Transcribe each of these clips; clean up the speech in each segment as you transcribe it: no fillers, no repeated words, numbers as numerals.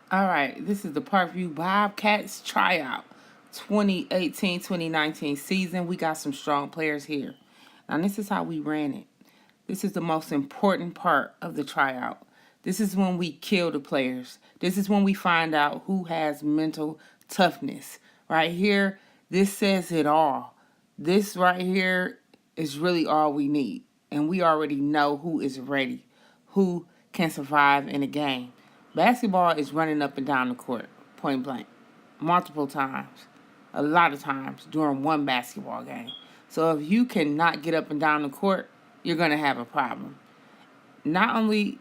All right, this is the Parkview Bobcats tryout 2018-2019 season. We got some strong players here. Now, this is how we ran it. This is the most important part of the tryout. This is when we kill the players. This is when we find out who has mental toughness. Right here, this says it all. This right here is really all we need. And we already know who is ready, who can survive in a game. Basketball is running up and down the court, point blank, multiple times, a lot of times during one basketball game. So if you cannot get up and down the court, you're going to have a problem. Not only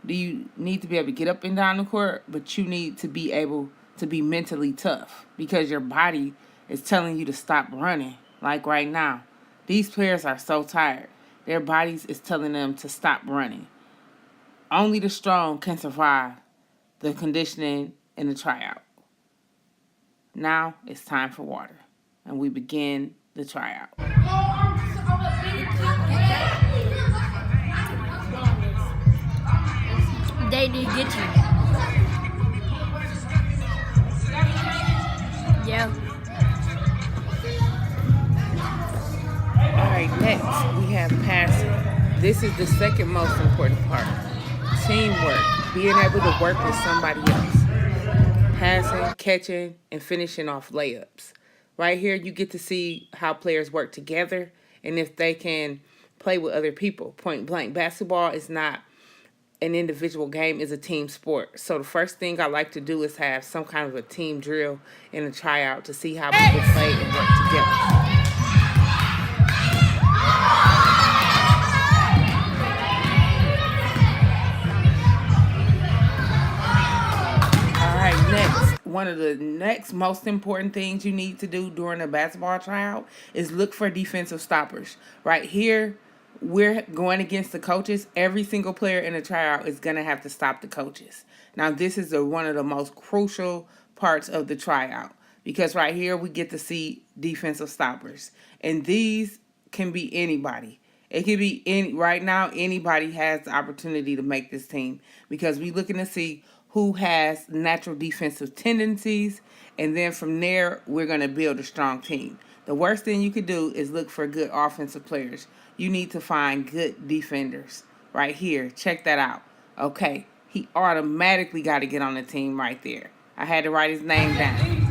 do you need to be able to get up and down the court, but you need to be able to be mentally tough because your body is telling you to stop running. Like right now, these players are so tired. Their bodies is telling them to stop running. Only the strong can survive the conditioning and the tryout. Now it's time for water, and we begin the tryout. They did get you. Yeah. All right, next we have passing. This is the second most important part. Teamwork, being able to work with somebody else. Passing, catching, and finishing off layups. Right here, you get to see how players work together and if they can play with other people, point blank. Basketball is not an individual game, it's a team sport. So the first thing I like to do is have some kind of a team drill and a tryout to see how people play and work together. One of the next most important things you need to do during a basketball tryout is look for defensive stoppers. Right here, we're going against the coaches. Every single player in the tryout is going to have to stop the coaches. Now, this is one of the most crucial parts of the tryout because right here we get to see defensive stoppers. And these can be anybody. It could be right now, anybody has the opportunity to make this team because we're looking to see who has natural defensive tendencies, and then from there, we're going to build a strong team. The worst thing you could do is look for good offensive players. You need to find good defenders. Right here, check that out. Okay, he automatically got to get on the team right there. I had to write his name down.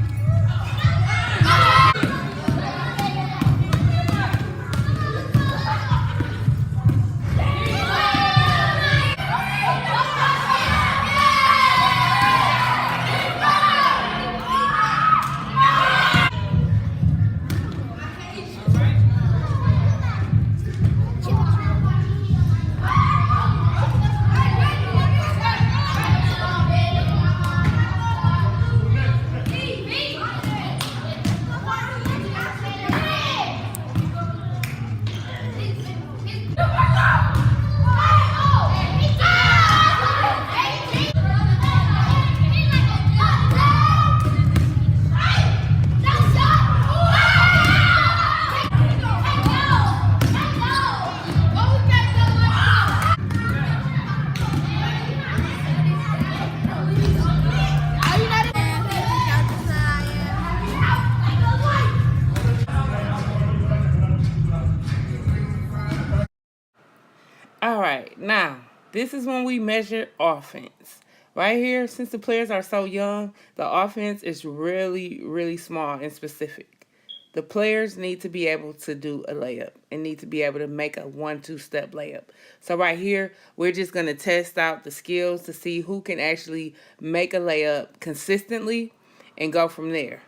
All right, now, this is when we measure offense. Right here, since the players are so young, the offense is really, really small and specific. The players need to be able to do a layup and need to be able to make a 1-2 step layup. So right here, we're just going to test out the skills to see who can actually make a layup consistently and go from there.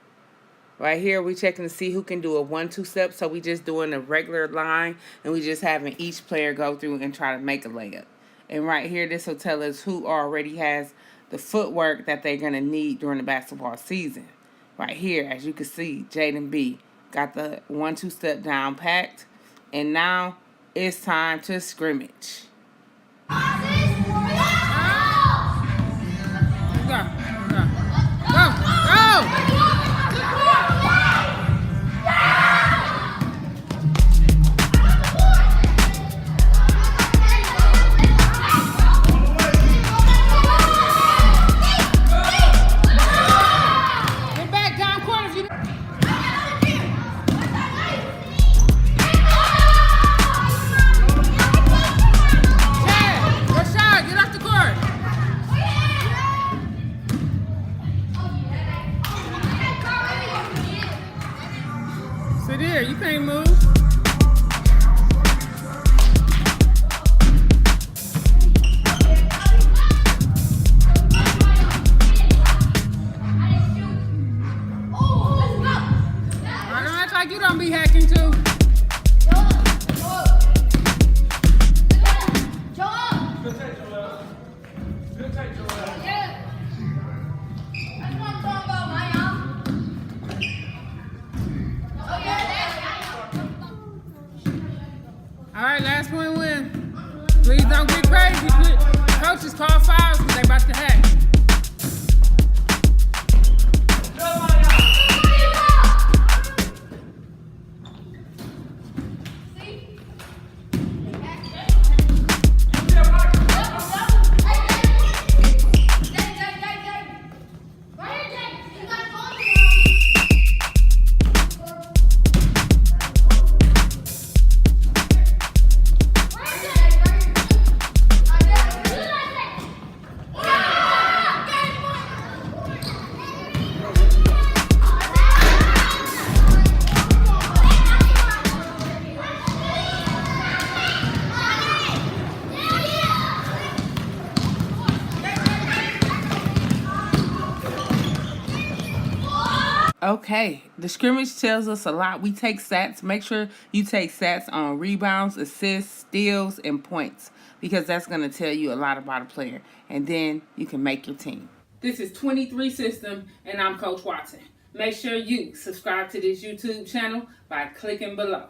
Right here, we're checking to see who can do a 1-2 step. So we just doing a regular line, and we just having each player go through and try to make a layup. And right here, this will tell us who already has the footwork that they're going to need during the basketball season. Right here, as you can see, Jaden B got the 1-2 step down packed. And now it's time to scrimmage. can't move. I don't act like you don't be hacking too. All right, last point win. Please don't get crazy. Coaches call fouls because they about to hack. Okay, the scrimmage tells us a lot. We take stats. Make sure you take stats on rebounds, assists, steals, and points because that's going to tell you a lot about a player. And then you can make your team. This is 23 System, and I'm Coach Watson. Make sure you subscribe to this YouTube channel by clicking below.